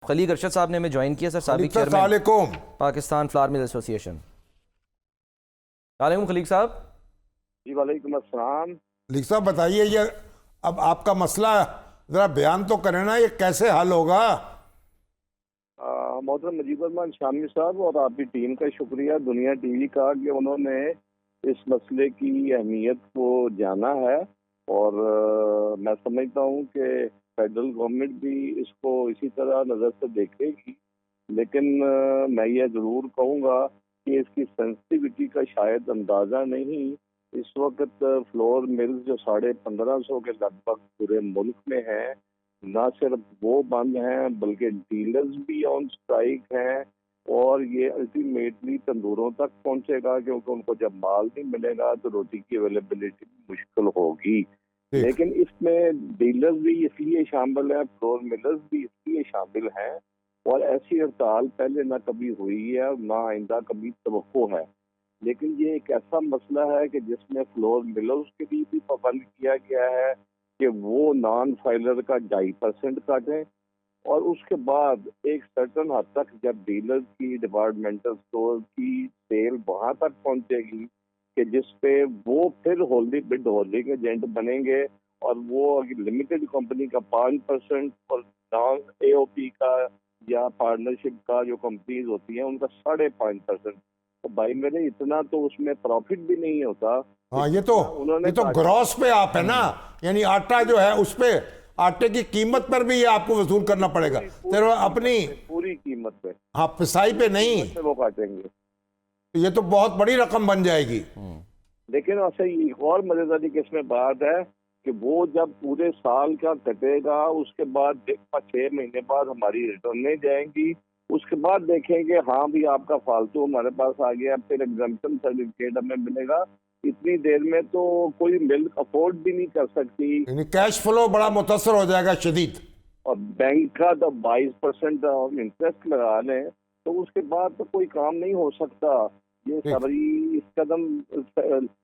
खलीक अरशद साहब ने हमें ज्वाइन किया सर, साबिक चेयरमैन अस्सलामुअलैकुम। Pakistan flower mill association. वालेकुम खलीक साहब। जी वालेकुम अस्सलाम। लिख साहब बताइए, ये अब आपका मसला जरा बयान तो करें ना, ये कैसे हल होगा? मोहतरम मुजीब रहमान शामी साहब और आपकी टीम का शुक्रिया, दुनिया टीवी का, कि उन्होंने इस मसले की अहमियत को जाना है। और मैं समझता हूँ कि फेडरल गवर्नमेंट भी इसको इसी तरह नज़र से देखेगी। लेकिन मैं ये ज़रूर कहूँगा कि इसकी सेंसिटिविटी का शायद अंदाज़ा नहीं। इस वक्त फ्लोर मिल्स जो 1550 के लगभग पूरे मुल्क में हैं, ना सिर्फ वो बंद हैं बल्कि डीलर्स भी ऑन स्ट्राइक हैं। और ये अल्टीमेटली तंदूरों तक पहुंचेगा, क्योंकि उनको जब माल नहीं मिलेगा तो रोटी की अवेलेबिलिटी मुश्किल होगी। ठीक। लेकिन इसमें डीलर्स भी इसलिए शामिल है, फ्लोर मिलर्स भी इसलिए शामिल हैं। और ऐसी हड़ताल पहले ना कभी हुई है और ना आइंदा कभी तवक्को है। लेकिन ये एक ऐसा मसला है कि जिसमें फ्लोर मिलर्स के लिए भी पाबंद किया गया है कि वो नॉन फाइलर का 2.5% काटें। और उसके बाद एक सर्टन हद तक जब डीलर की, डिपार्टमेंटल स्टोर की सेल वहां तक पहुंचेगी कि जिसपे वो फिर होल्डिंग बिड होल्डिंग एजेंट बनेंगे, और वो लिमिटेड कंपनी का 5% और नॉन एओपी का या पार्टनरशिप का जो कंपनीज होती हैं उनका 5.5%। तो भाई मेरे इतना तो उसमें प्रॉफिट भी नहीं होता। हाँ, ये उन्होंने तो ग्रॉस पे आप है ना, यानी आटा जो है उस पे, आटे की कीमत पर भी ये आपको वसूल करना पड़ेगा, तो अपनी पूरी कीमत पे, हाँ पिसाई पे नहीं। पे वो काटेंगे। ये तो बहुत बड़ी रकम बन जाएगी। लेकिन ऐसे ही एक और मजेदारी की इसमें बात है कि वो जब पूरे साल का कटेगा उसके बाद 6 महीने बाद हमारी रिटर्नें जाएंगी। उसके बाद देखेंगे हाँ भी आपका फालतू हमारे पास आ गया, फिर एग्जाम्पशन सर्टिफिकेट हमें मिलेगा। इतनी देर में तो कोई मिल्क अफोर्ड भी नहीं कर सकती। यानी कैश फ्लो बड़ा मुतासर हो जाएगा शदीद। और बैंक का तो 22% इंटरेस्ट लगा लें तो उसके बाद तो कोई काम नहीं हो सकता। ये ठीक। सबरी इस कदम,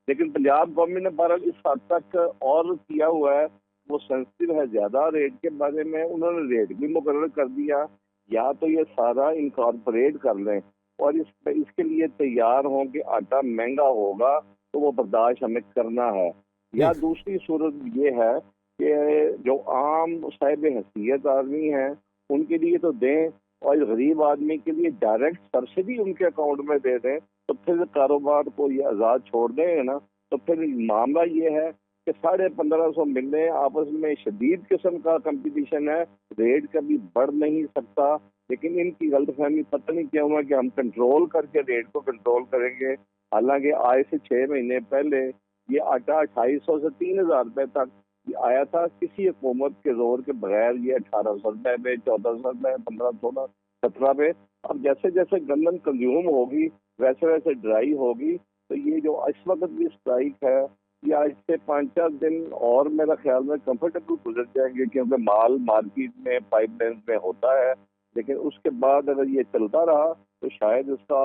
लेकिन पंजाब गवर्नमेंट ने बहरहाल इस हद तक और किया हुआ है। वो सेंसिटिव है ज्यादा रेट के बारे में, उन्होंने रेट भी मुकर्रर कर दिया। या तो ये सारा इनकॉर्पोरेट कर लें और इसके लिए तैयार हों कि आटा महंगा होगा तो वो बर्दाश्त हमें करना है। या ठीक। दूसरी सूरत ये है कि जो आम साहिब हैसियत आदमी हैं उनके लिए तो दें, और गरीब आदमी के लिए डायरेक्ट सब्सिडी उनके अकाउंट में दे दें, तो फिर कारोबार को ये आज़ाद छोड़ दें ना। तो फिर मामला ये है कि 1550 मिलने आपस में शदीद किस्म का कंपटीशन है, रेट कभी बढ़ नहीं सकता। लेकिन इनकी गलतफहमी पता नहीं क्या हुआ कि हम कंट्रोल करके रेट को कंट्रोल करेंगे। हालांकि आज से 6 महीने पहले ये आटा 2800 से 3000 रुपए तक आया था, किसी हुकूमत के जोर के बगैर। ये 1800 रुपए पे, 1400 रुपए, 15, 16, 17 पे। अब जैसे जैसे गंदम कंज्यूम होगी वैसे वैसे ड्राई होगी। तो ये जो इस वक्त भी स्ट्राइक है, ये आज से 5-4 दिन और मेरा ख्याल में कंफर्टेबल गुजर जाएंगे, क्योंकि माल मार्केट में पाइपलाइन में होता है। लेकिन उसके बाद अगर ये चलता रहा तो शायद इसका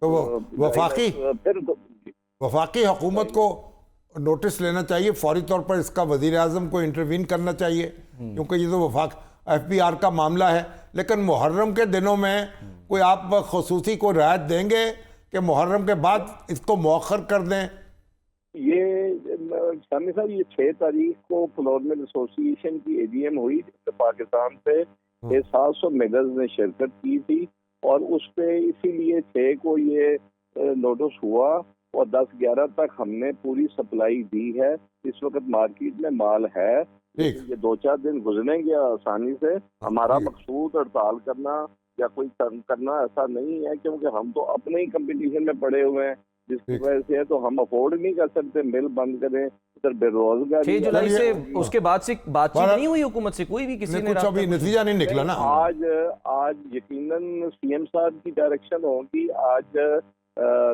तो वो वफाकी फिर वफाकी हुकूमत को नोटिस लेना चाहिए, फौरी तौर पर इसका वजीर आजम को इंटरवीन करना चाहिए, क्योंकि ये तो वफाक FBR का मामला है। लेकिन मुहर्रम के दिनों में कोई आप खसूसी को रियायत देंगे कि मुहर्रम के बाद इसको मौखर कर दें? ये शामी साहब, ये 6 तारीख को फ्लोर मिल एसोसिएशन की AGM हुई जिसमें पाकिस्तान से 700 मिलर्स ने शिरकत की थी। और उस पे इसीलिए 6 को ये नोटिस हुआ और 10-11 तक हमने पूरी सप्लाई दी है। इस वक्त मार्केट में माल है, लेकिन ये 2-4 दिन गुजरेंगे आसानी से। हमारा मकसूद हड़ताल करना या कोई करना ऐसा नहीं है, क्योंकि हम तो अपने ही कंपटीशन में पड़े हुए हैं, जिसकी वजह से है तो हम अफोर्ड नहीं कर सकते मिल बंद करें। उधर बेरोजगारी 6 जुलाई से उसके बाद से बातचीत नहीं हुई हुकूमत से, कोई भी किसी ने कुछ अभी नतीजा नहीं निकला ना। आज यकीनन CM साहब की डायरेक्शन होगी। आज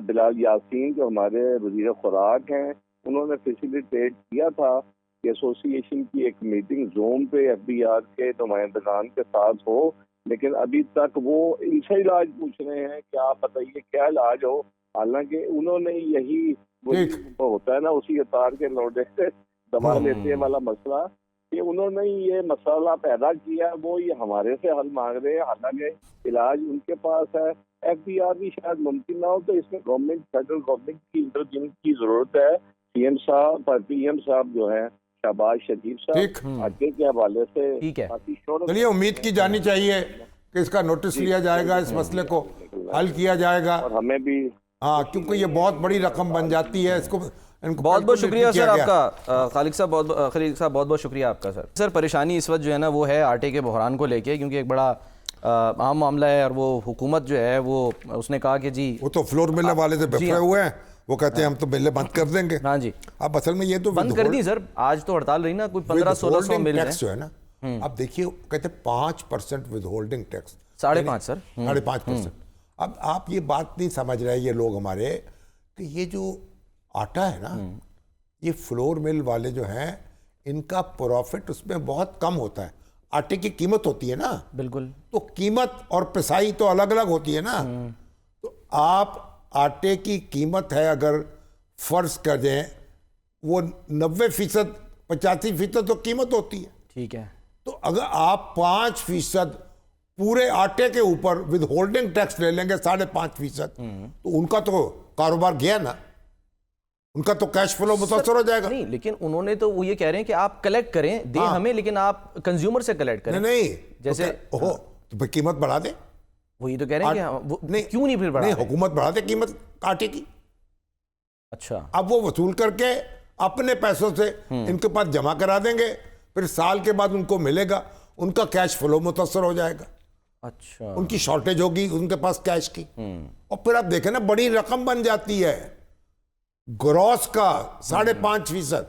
बिलाल यासीन जो हमारे वजीर खुराक हैं, उन्होंने फैसिलिटेट किया था कि एसोसिएशन की एक मीटिंग जूम पे FBR के नुमाइंदगान के साथ हो। लेकिन अभी तक वो इनसे इलाज पूछ रहे हैं कि आप बताइए क्या इलाज हो। हालांकि उन्होंने यही होता है ना, उसी अतार के लौटे से दवा लेते वाला मसला, कि उन्होंने ये मसाला पैदा किया, वो ये हमारे से हल मांग रहे हैं, हालांकि इलाज उनके पास है। FBR भी शायद मुमकिन ना हो, तो इसमें गवर्नमेंट, फेडरल गवर्नमेंट की इंटरवीन की जरूरत है। PM साहब जो है शहबाज शरीफ साहब, आगे के हवाले से ठीक है। काफी शोर, चलिए उम्मीद की जानी चाहिए कि इसका नोटिस लिया जाएगा, इस मसले को हल किया जाएगा। और हमें भी, हाँ, क्योंकि ये बहुत बड़ी रकम बन जाती है, इसको इनको बहुत बहुत शुक्रिया किया सर गया। आपका खालिद साहब, बहुत बहुत शुक्रिया आपका सर। परेशानी इस वक्त जो है ना वो है आटे के बहरान को लेके, क्योंकि एक बड़ा आम मामला है, और वो हुकूमत जो है वो उसने कहा कि जी वो तो फ्लोर मिलने वाले से बिफरे हुए हैं, वो कहते हैं हम तो मिलें बंद कर देंगे। हाँ जी, अब असल में ये तो बंद कर दी सर, आज तो हड़ताल रही ना, कोई 1500-1600 मिल टैक्स जो है ना, अब देखिए कहते हैं 5% विद होल्डिंग टैक्स, 5.5 सर, 5.5%। अब आप ये बात नहीं समझ रहे ये लोग हमारे, कि ये जो आटा है ना, ये फ्लोर मिल वाले जो हैं इनका प्रॉफिट उसमें बहुत कम होता है। आटे की कीमत होती है ना, बिल्कुल, तो कीमत और पिसाई तो अलग अलग होती है ना। तो आप आटे की कीमत है, अगर फर्ज कर दें वो 90%, 85% तो कीमत होती है। ठीक है, तो अगर आप 5% पूरे आटे के ऊपर विद होल्डिंग टैक्स ले लेंगे 5.5%, तो उनका तो कारोबार गया ना, उनका तो कैश फ्लो मुतासर हो जाएगा। नहीं, लेकिन उन्होंने तो वो ये कह रहे हैं कि आप कलेक्ट करें, दें हमें, लेकिन आप कंज्यूमर से कलेक्ट करें। नहीं जैसे तो फिर कीमत बढ़ा दे। वही तो कह रहे हैं कि नहीं, क्यों नहीं फिर बढ़ा नहीं, रहे? हुकूमत बढ़ा दे कीमत आटे की। अच्छा, अब वो वसूल करके अपने पैसों से इनके पास जमा करा देंगे, फिर साल के बाद उनको मिलेगा, उनका कैश फ्लो मुतासर हो जाएगा। अच्छा, उनकी शॉर्टेज होगी उनके पास कैश की, और फिर आप देखें ना बड़ी रकम बन जाती है ग्रॉस का 5.5%,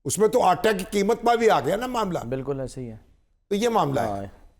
उसमें तो आटा की कीमत पर भी आ गया ना मामला। बिल्कुल ऐसे ही है। तो ये मामला है।